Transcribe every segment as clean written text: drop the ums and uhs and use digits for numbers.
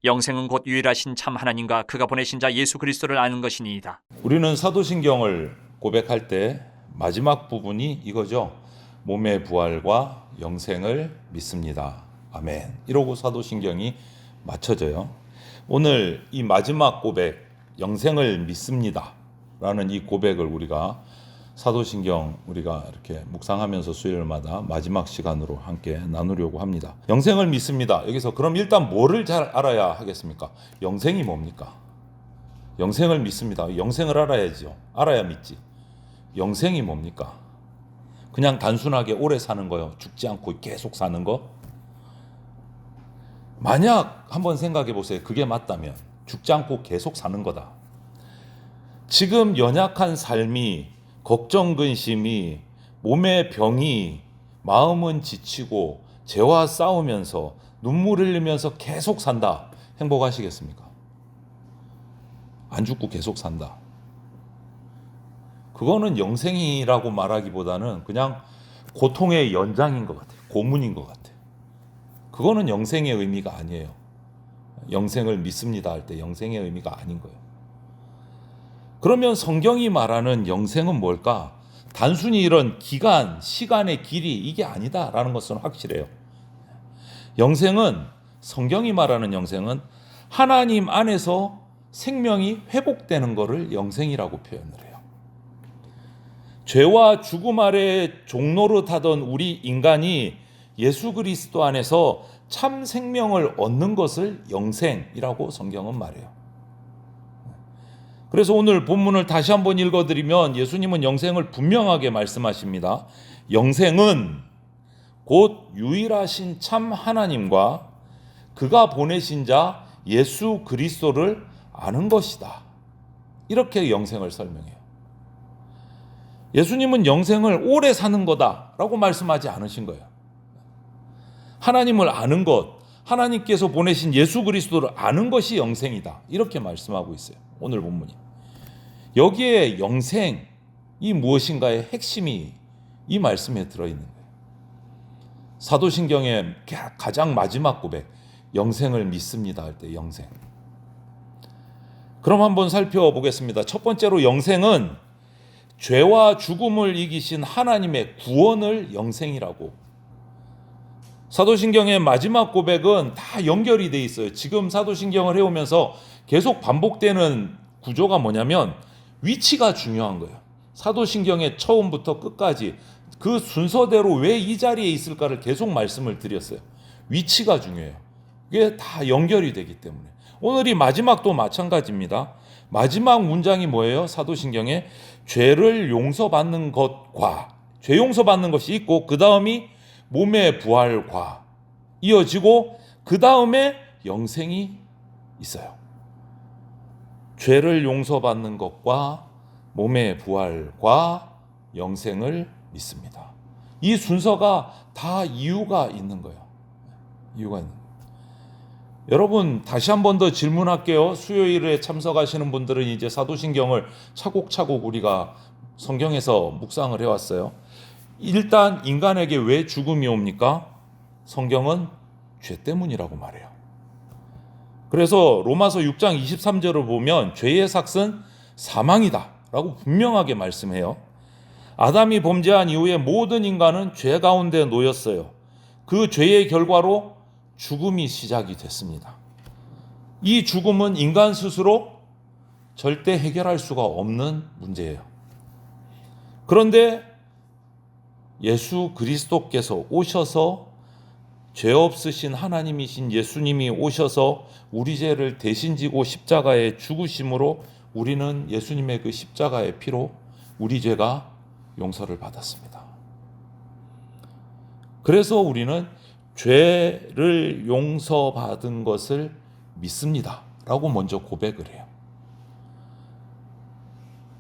영생은 곧 유일하신 참 하나님과 그가 보내신 자 예수 그리스도를 아는 것이니이다. 우리는 사도신경을 고백할 때 마지막 부분이 이거죠. 몸의 부활과 영생을 믿습니다. 아멘. 이러고 사도신경이 맞춰져요. 오늘 이 마지막 고백, 영생을 믿습니다 라는 이 고백을 우리가 사도신경 우리가 이렇게 묵상하면서 수요일마다 마지막 시간으로 함께 나누려고 합니다. 영생을 믿습니다. 여기서 그럼 일단 뭐를 잘 알아야 하겠습니까? 영생이 뭡니까? 영생을 믿습니다. 영생을 알아야죠. 알아야 믿지. 영생이 뭡니까? 그냥 단순하게 오래 사는 거요. 죽지 않고 계속 사는 거? 만약 한번 생각해 보세요. 그게 맞다면 죽지 않고 계속 사는 거다. 지금 연약한 삶이, 걱정 근심이, 몸의 병이, 마음은 지치고 죄와 싸우면서 눈물 흘리면서 계속 산다. 행복하시겠습니까? 안 죽고 계속 산다. 그거는 영생이라고 말하기보다는 그냥 고통의 연장인 것 같아요. 고문인 것 같아요. 그거는 영생의 의미가 아니에요. 영생을 믿습니다 할 때 영생의 의미가 아닌 거예요. 그러면 성경이 말하는 영생은 뭘까? 단순히 이런 기간, 시간의 길이 이게 아니다라는 것은 확실해요. 영생은, 성경이 말하는 영생은 하나님 안에서 생명이 회복되는 것을 영생이라고 표현을 해요. 죄와 죽음 아래 종노릇하던 우리 인간이 예수 그리스도 안에서 참 생명을 얻는 것을 영생이라고 성경은 말해요. 그래서 오늘 본문을 다시 한번 읽어드리면 예수님은 영생을 분명하게 말씀하십니다. 영생은 곧 유일하신 참 하나님과 그가 보내신 자 예수 그리스도를 아는 것이다. 이렇게 영생을 설명해요. 예수님은 영생을 오래 사는 거다라고 말씀하지 않으신 거예요. 하나님을 아는 것, 하나님께서 보내신 예수 그리스도를 아는 것이 영생이다. 이렇게 말씀하고 있어요. 오늘 본문이. 여기에 영생이 무엇인가의 핵심이 이 말씀에 들어있는 거예요. 사도신경의 가장 마지막 고백, 영생을 믿습니다 할 때 영생. 그럼 한번 살펴보겠습니다. 첫 번째로 영생은 죄와 죽음을 이기신 하나님의 구원을 영생이라고. 사도신경의 마지막 고백은 다 연결이 돼 있어요. 지금 사도신경을 해오면서 계속 반복되는 구조가 뭐냐면 위치가 중요한 거예요. 사도신경의 처음부터 끝까지 그 순서대로 왜 이 자리에 있을까를 계속 말씀을 드렸어요. 위치가 중요해요. 이게 다 연결이 되기 때문에. 오늘 이 마지막도 마찬가지입니다. 마지막 문장이 뭐예요? 사도신경에 죄를 용서받는 것과 죄 용서받는 것이 있고 그 다음이 몸의 부활과 이어지고 그 다음에 영생이 있어요. 죄를 용서받는 것과 몸의 부활과 영생을 믿습니다. 이 순서가 다 이유가 있는 거예요. 이유가 있는 거예요. 여러분 다시 한 번 더 질문할게요. 수요일에 참석하시는 분들은 이제 사도신경을 차곡차곡 우리가 성경에서 묵상을 해왔어요. 일단 인간에게 왜 죽음이 옵니까? 성경은 죄 때문이라고 말해요. 그래서 로마서 6장 23절을 보면 죄의 삭은 사망이다 라고 분명하게 말씀해요. 아담이 범죄한 이후에 모든 인간은 죄 가운데 놓였어요. 그 죄의 결과로 죽음이 시작이 됐습니다. 이 죽음은 인간 스스로 절대 해결할 수가 없는 문제예요. 그런데 예수 그리스도께서 오셔서 죄 없으신 하나님이신 예수님이 오셔서 우리 죄를 대신 지고 십자가에 죽으심으로 우리는 예수님의 그 십자가의 피로 우리 죄가 용서를 받았습니다. 그래서 우리는 죄를 용서받은 것을 믿습니다 라고 먼저 고백을 해요.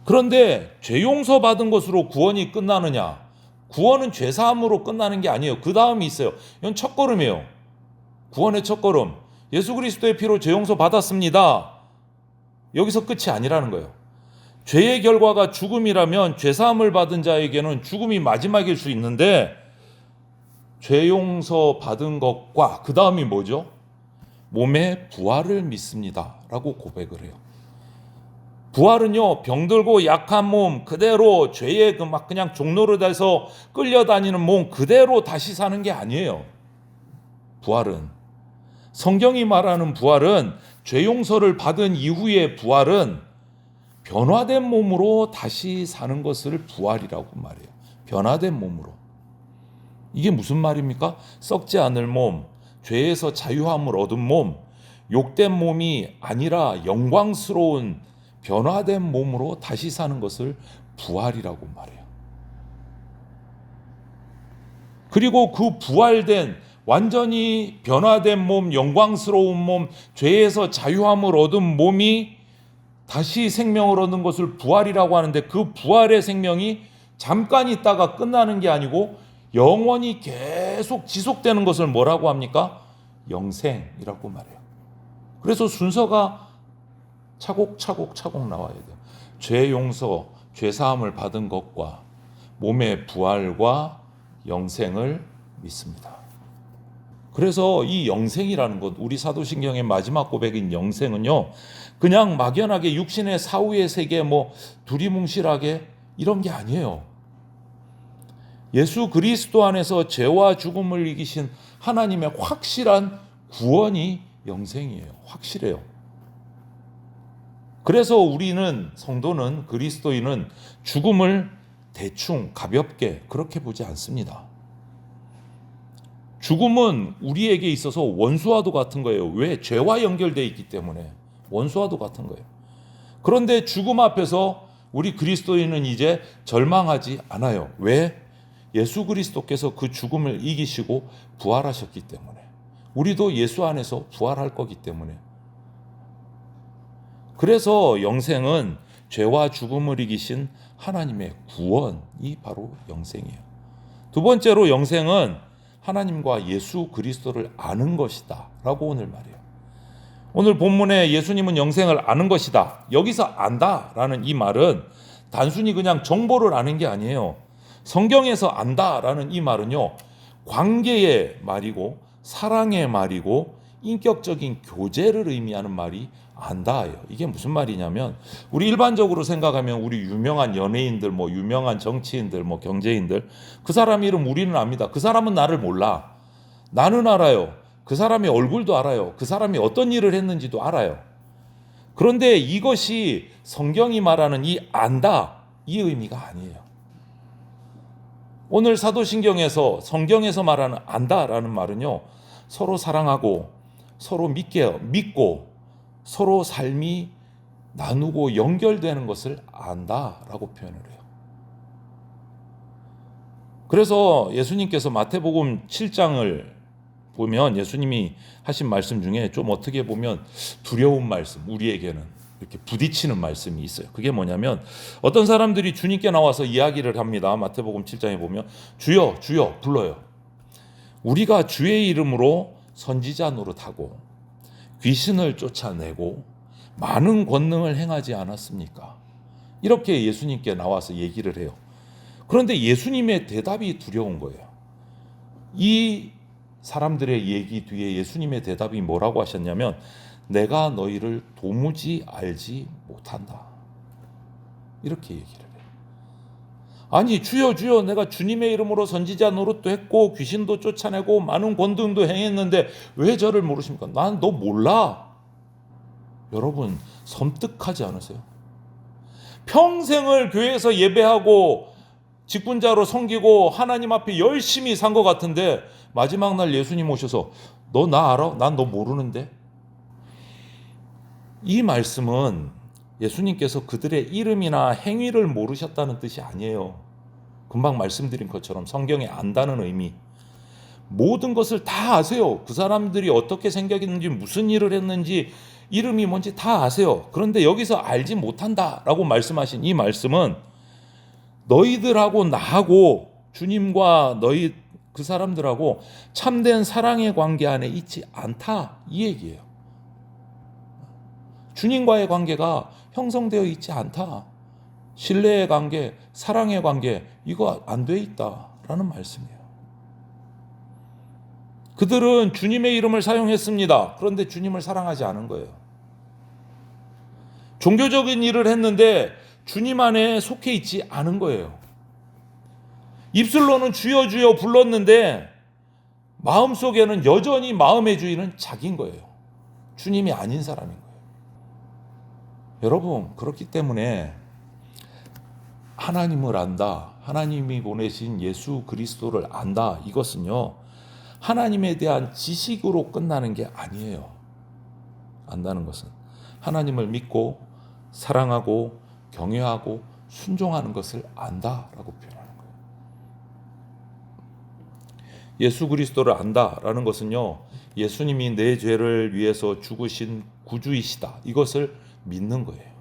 그런데 죄 용서받은 것으로 구원이 끝나느냐? 구원은 죄사함으로 끝나는 게 아니에요. 그 다음이 있어요. 이건 첫걸음이에요. 구원의 첫걸음. 예수 그리스도의 피로 죄 용서 받았습니다. 여기서 끝이 아니라는 거예요. 죄의 결과가 죽음이라면 죄사함을 받은 자에게는 죽음이 마지막일 수 있는데 죄 용서 받은 것과 그 다음이 뭐죠? 몸의 부활을 믿습니다 라고 고백을 해요. 부활은요, 병들고 약한 몸 그대로 죄의 막 그냥 종로로 돼서 끌려다니는 몸 그대로 다시 사는 게 아니에요. 부활은, 성경이 말하는 부활은, 죄 용서를 받은 이후의 부활은 변화된 몸으로 다시 사는 것을 부활이라고 말해요. 변화된 몸으로. 이게 무슨 말입니까? 썩지 않을 몸, 죄에서 자유함을 얻은 몸, 욕된 몸이 아니라 영광스러운 변화된 몸으로 다시 사는 것을 부활이라고 말해요. 그리고 그 부활된, 완전히 변화된 몸, 영광스러운 몸, 죄에서 자유함을 얻은 몸이 다시 생명을 얻는 것을 부활이라고 하는데, 그 부활의 생명이 잠깐 있다가 끝나는 게 아니고 영원히 계속 지속되는 것을 뭐라고 합니까? 영생이라고 말해요. 그래서 순서가 차곡차곡 나와야 돼요. 죄 용서, 죄 사함을 받은 것과 몸의 부활과 영생을 믿습니다. 그래서 이 영생이라는 것, 우리 사도신경의 마지막 고백인 영생은요, 그냥 막연하게 육신의 사후의 세계 뭐 두리뭉실하게 이런 게 아니에요. 예수 그리스도 안에서 죄와 죽음을 이기신 하나님의 확실한 구원이 영생이에요. 확실해요. 그래서 우리는, 성도는, 그리스도인은 죽음을 대충 가볍게 그렇게 보지 않습니다. 죽음은 우리에게 있어서 원수와도 같은 거예요. 왜? 죄와 연결되어 있기 때문에 원수와도 같은 거예요. 그런데 죽음 앞에서 우리 그리스도인은 이제 절망하지 않아요. 왜? 예수 그리스도께서 그 죽음을 이기시고 부활하셨기 때문에. 우리도 예수 안에서 부활할 거기 때문에. 그래서 영생은 죄와 죽음을 이기신 하나님의 구원이 바로 영생이에요. 두 번째로 영생은 하나님과 예수 그리스도를 아는 것이다 라고 오늘 말해요. 오늘 본문에 예수님은 영생을 아는 것이다, 여기서 안다 라는 이 말은 단순히 그냥 정보를 아는 게 아니에요. 성경에서 안다 라는 이 말은요, 관계의 말이고 사랑의 말이고 인격적인 교제를 의미하는 말이 안다예요. 이게 무슨 말이냐면, 우리 일반적으로 생각하면 우리 유명한 연예인들, 뭐 유명한 정치인들, 뭐 경제인들, 그 사람 이름 우리는 압니다. 그 사람은 나를 몰라. 나는 알아요. 그 사람의 얼굴도 알아요. 그 사람이 어떤 일을 했는지도 알아요. 그런데 이것이 성경이 말하는 이 안다, 이 의미가 아니에요. 오늘 사도신경에서, 성경에서 말하는 안다라는 말은요, 서로 사랑하고 서로 믿고 서로 삶이 나누고 연결되는 것을 안다라고 표현을 해요. 그래서 예수님께서 마태복음 7장을 보면 예수님이 하신 말씀 중에 좀 어떻게 보면 두려운 말씀, 우리에게는 이렇게 부딪히는 말씀이 있어요. 그게 뭐냐면, 어떤 사람들이 주님께 나와서 이야기를 합니다. 마태복음 7장에 보면 주여 주여 불러요. 우리가 주의 이름으로 선지자 노릇하고 귀신을 쫓아내고 많은 권능을 행하지 않았습니까? 이렇게 예수님께 나와서 얘기를 해요. 그런데 예수님의 대답이 두려운 거예요. 이 사람들의 얘기 뒤에 예수님의 대답이 뭐라고 하셨냐면, 내가 너희를 도무지 알지 못한다, 이렇게 얘기를 해요. 아니, 주여 주여, 내가 주님의 이름으로 선지자 노릇도 했고 귀신도 쫓아내고 많은 권능도 행했는데 왜 저를 모르십니까? 난 너 몰라. 여러분, 섬뜩하지 않으세요? 평생을 교회에서 예배하고 직분자로 섬기고 하나님 앞에 열심히 산 것 같은데 마지막 날 예수님 오셔서 너 나 알아? 난 너 모르는데? 이 말씀은 예수님께서 그들의 이름이나 행위를 모르셨다는 뜻이 아니에요. 금방 말씀드린 것처럼 성경에 안다는 의미, 모든 것을 다 아세요. 그 사람들이 어떻게 생겼는지, 무슨 일을 했는지, 이름이 뭔지 다 아세요. 그런데 여기서 알지 못한다라고 말씀하신 이 말씀은 너희들하고 나하고 주님과 너희 그 사람들하고 참된 사랑의 관계 안에 있지 않다, 이 얘기예요. 주님과의 관계가 형성되어 있지 않다. 신뢰의 관계, 사랑의 관계, 이거 안 돼 있다라는 말씀이에요. 그들은 주님의 이름을 사용했습니다. 그런데 주님을 사랑하지 않은 거예요. 종교적인 일을 했는데 주님 안에 속해 있지 않은 거예요. 입술로는 주여 주여 불렀는데 마음속에는 여전히 마음의 주인은 자기인 거예요. 주님이 아닌 사람인 거예요. 여러분, 그렇기 때문에 하나님을 안다, 하나님이 보내신 예수 그리스도를 안다, 이것은요 하나님에 대한 지식으로 끝나는 게 아니에요. 안다는 것은 하나님을 믿고 사랑하고 경외하고 순종하는 것을 안다라고 표현하는 거예요. 예수 그리스도를 안다라는 것은요, 예수님이 내 죄를 위해서 죽으신 구주이시다, 이것을 믿는 거예요.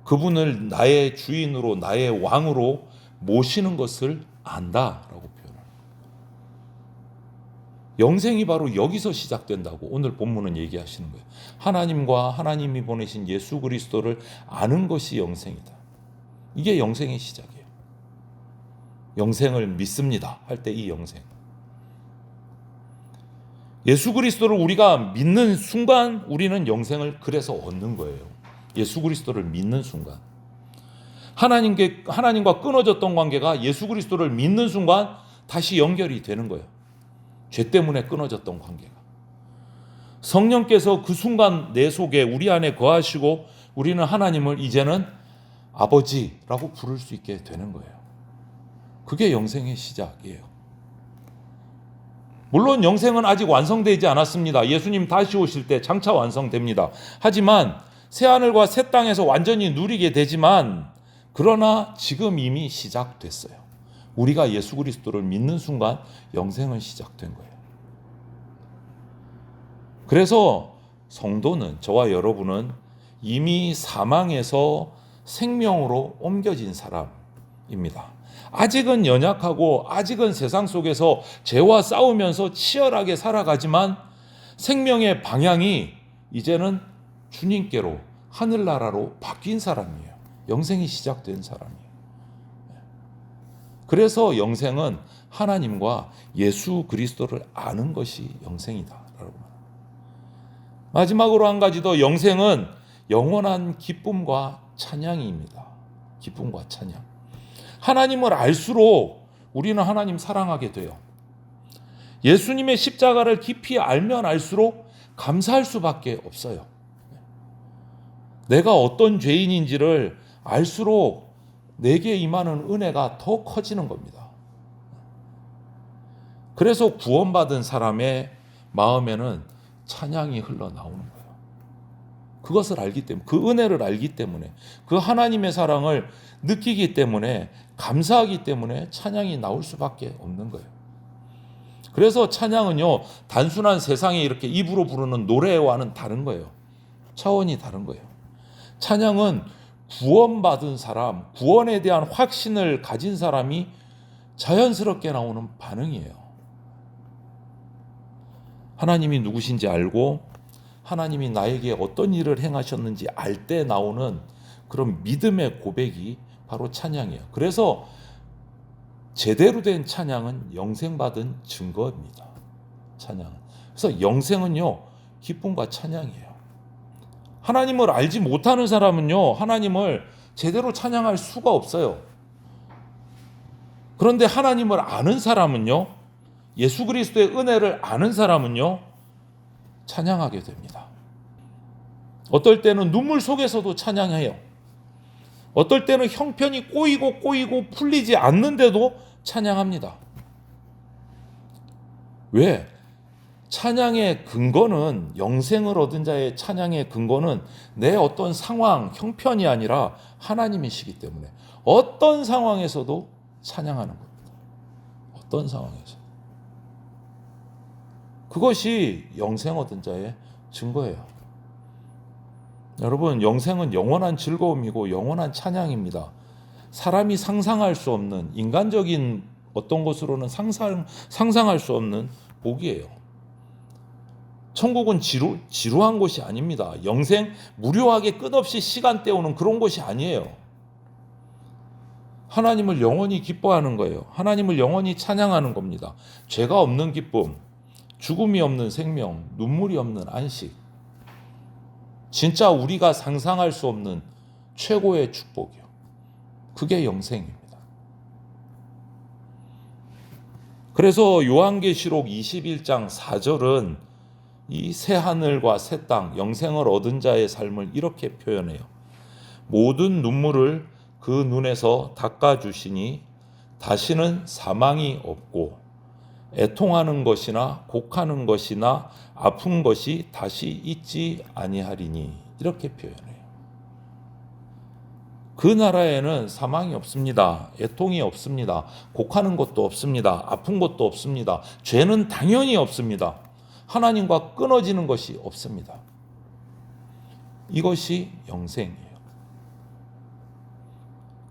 그분을 나의 주인으로, 나의 왕으로 모시는 것을 안다라고 표현합니다. 영생이 바로 여기서 시작된다고 오늘 본문은 얘기하시는 거예요. 하나님과 하나님이 보내신 예수 그리스도를 아는 것이 영생이다. 이게 영생의 시작이에요. 영생을 믿습니다 할 때 이 영생. 예수 그리스도를 우리가 믿는 순간 우리는 영생을 그래서 얻는 거예요. 예수 그리스도를 믿는 순간. 하나님과 끊어졌던 관계가 예수 그리스도를 믿는 순간 다시 연결이 되는 거예요. 죄 때문에 끊어졌던 관계가. 성령께서 그 순간 내 속에 우리 안에 거하시고 우리는 하나님을 이제는 아버지라고 부를 수 있게 되는 거예요. 그게 영생의 시작이에요. 물론 영생은 아직 완성되지 않았습니다. 예수님 다시 오실 때 장차 완성됩니다. 하지만 새하늘과 새 땅에서 완전히 누리게 되지만 그러나 지금 이미 시작됐어요. 우리가 예수 그리스도를 믿는 순간 영생은 시작된 거예요. 그래서 성도는, 저와 여러분은 이미 사망에서 생명으로 옮겨진 사람입니다. 아직은 연약하고 아직은 세상 속에서 죄와 싸우면서 치열하게 살아가지만 생명의 방향이 이제는 주님께로, 하늘나라로 바뀐 사람이에요. 영생이 시작된 사람이에요. 그래서 영생은 하나님과 예수 그리스도를 아는 것이 영생이다. 마지막으로 한 가지 더, 영생은 영원한 기쁨과 찬양입니다. 기쁨과 찬양. 하나님을 알수록 우리는 하나님 사랑하게 돼요. 예수님의 십자가를 깊이 알면 알수록 감사할 수밖에 없어요. 내가 어떤 죄인인지를 알수록 내게 임하는 은혜가 더 커지는 겁니다. 그래서 구원받은 사람의 마음에는 찬양이 흘러나오는 거예요. 그것을 알기 때문에, 그 은혜를 알기 때문에, 그 하나님의 사랑을 느끼기 때문에, 감사하기 때문에 찬양이 나올 수밖에 없는 거예요. 그래서 찬양은요, 단순한 세상에 이렇게 입으로 부르는 노래와는 다른 거예요. 차원이 다른 거예요. 찬양은 구원받은 사람, 구원에 대한 확신을 가진 사람이 자연스럽게 나오는 반응이에요. 하나님이 누구신지 알고 하나님이 나에게 어떤 일을 행하셨는지 알 때 나오는 그런 믿음의 고백이 바로 찬양이에요. 그래서 제대로 된 찬양은 영생받은 증거입니다. 찬양은. 그래서 영생은요, 기쁨과 찬양이에요. 하나님을 알지 못하는 사람은요, 하나님을 제대로 찬양할 수가 없어요. 그런데 하나님을 아는 사람은요, 예수 그리스도의 은혜를 아는 사람은요, 찬양하게 됩니다. 어떨 때는 눈물 속에서도 찬양해요. 어떨 때는 형편이 꼬이고 풀리지 않는데도 찬양합니다. 왜? 찬양의 근거는, 영생을 얻은 자의 찬양의 근거는 내 어떤 상황, 형편이 아니라 하나님이시기 때문에 어떤 상황에서도 찬양하는 겁니다. 어떤 상황에서. 그것이 영생 얻은 자의 증거예요. 여러분, 영생은 영원한 즐거움이고 영원한 찬양입니다. 사람이 상상할 수 없는, 인간적인 어떤 것으로는 상상할 수 없는 복이에요. 천국은 지루한 곳이 아닙니다. 영생 무료하게 끝없이 시간 때우는 그런 곳이 아니에요. 하나님을 영원히 기뻐하는 거예요. 하나님을 영원히 찬양하는 겁니다. 죄가 없는 기쁨, 죽음이 없는 생명, 눈물이 없는 안식. 진짜 우리가 상상할 수 없는 최고의 축복이요. 그게 영생입니다. 그래서 요한계시록 21장 4절은 이 새 하늘과 새 땅, 영생을 얻은 자의 삶을 이렇게 표현해요. 모든 눈물을 그 눈에서 닦아주시니 다시는 사망이 없고 애통하는 것이나 곡하는 것이나 아픈 것이 다시 있지 아니하리니, 이렇게 표현해요. 그 나라에는 사망이 없습니다. 애통이 없습니다. 곡하는 것도 없습니다. 아픈 것도 없습니다. 죄는 당연히 없습니다. 하나님과 끊어지는 것이 없습니다. 이것이 영생이에요.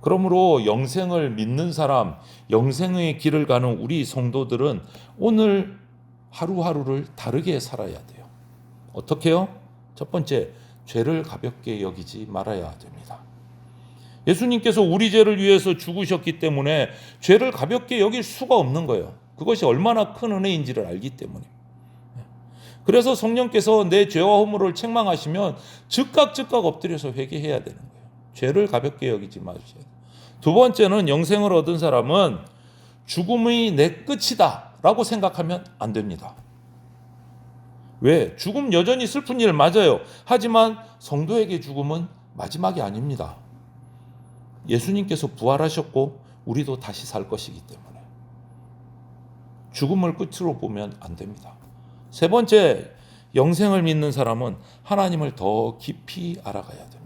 그러므로 영생을 믿는 사람, 영생의 길을 가는 우리 성도들은 오늘 하루하루를 다르게 살아야 돼요. 어떻게요? 첫 번째, 죄를 가볍게 여기지 말아야 됩니다. 예수님께서 우리 죄를 위해서 죽으셨기 때문에 죄를 가볍게 여길 수가 없는 거예요. 그것이 얼마나 큰 은혜인지를 알기 때문에. 그래서 성령께서 내 죄와 허물을 책망하시면 즉각 엎드려서 회개해야 되는 거예요. 죄를 가볍게 여기지 마셔야 돼요. 두 번째는 영생을 얻은 사람은 죽음이 내 끝이다 라고 생각하면 안 됩니다. 왜? 죽음 여전히 슬픈 일 맞아요. 하지만 성도에게 죽음은 마지막이 아닙니다. 예수님께서 부활하셨고 우리도 다시 살 것이기 때문에 죽음을 끝으로 보면 안 됩니다. 세 번째, 영생을 믿는 사람은 하나님을 더 깊이 알아가야 됩니다.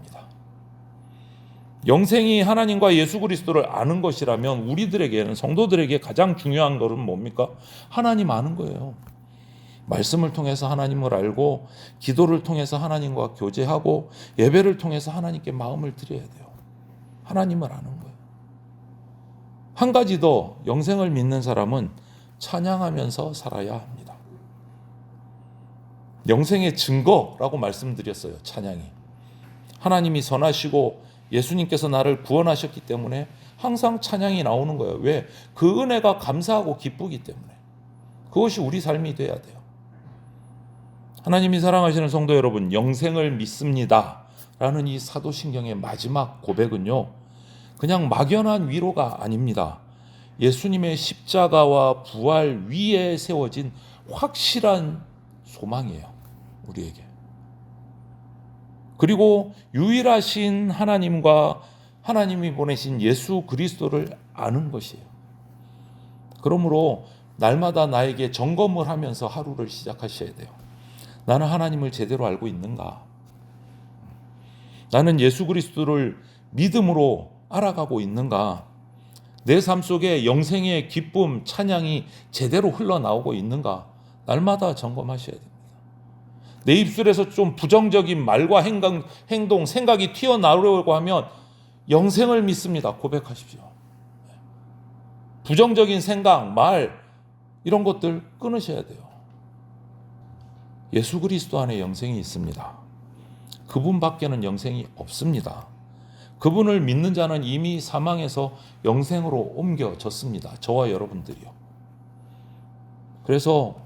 영생이 하나님과 예수 그리스도를 아는 것이라면 우리들에게는, 성도들에게 가장 중요한 것은 뭡니까? 하나님 아는 거예요. 말씀을 통해서 하나님을 알고, 기도를 통해서 하나님과 교제하고, 예배를 통해서 하나님께 마음을 드려야 돼요. 하나님을 아는 거예요. 한 가지 더, 영생을 믿는 사람은 찬양하면서 살아야 합니다. 영생의 증거라고 말씀드렸어요. 찬양이. 하나님이 선하시고 예수님께서 나를 구원하셨기 때문에 항상 찬양이 나오는 거예요. 왜? 그 은혜가 감사하고 기쁘기 때문에. 그것이 우리 삶이 돼야 돼요. 하나님이 사랑하시는 성도 여러분, 영생을 믿습니다 라는 이 사도신경의 마지막 고백은요, 그냥 막연한 위로가 아닙니다. 예수님의 십자가와 부활 위에 세워진 확실한 소망이에요. 우리에게. 그리고 유일하신 하나님과 하나님이 보내신 예수 그리스도를 아는 것이에요. 그러므로 날마다 나에게 점검을 하면서 하루를 시작하셔야 돼요. 나는 하나님을 제대로 알고 있는가? 나는 예수 그리스도를 믿음으로 알아가고 있는가? 내 삶 속에 영생의 기쁨, 찬양이 제대로 흘러나오고 있는가? 날마다 점검하셔야 됩니다. 내 입술에서 좀 부정적인 말과 행동, 생각이 튀어나오려고 하면 영생을 믿습니다. 고백하십시오. 부정적인 생각, 말, 이런 것들 끊으셔야 돼요. 예수 그리스도 안에 영생이 있습니다. 그분밖에는 영생이 없습니다. 그분을 믿는 자는 이미 사망에서 영생으로 옮겨졌습니다. 저와 여러분들이요. 그래서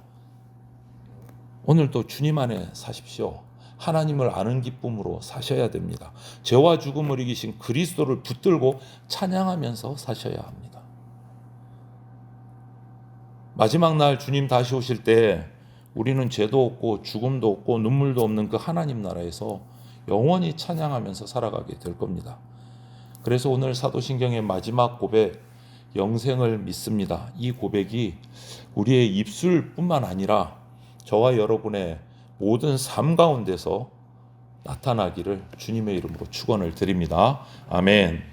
오늘도 주님 안에 사십시오. 하나님을 아는 기쁨으로 사셔야 됩니다. 죄와 죽음을 이기신 그리스도를 붙들고 찬양하면서 사셔야 합니다. 마지막 날 주님 다시 오실 때 우리는 죄도 없고 죽음도 없고 눈물도 없는 그 하나님 나라에서 영원히 찬양하면서 살아가게 될 겁니다. 그래서 오늘 사도신경의 마지막 고백, 영생을 믿습니다. 이 고백이 우리의 입술뿐만 아니라 저와 여러분의 모든 삶 가운데서 나타나기를 주님의 이름으로 축원을 드립니다. 아멘.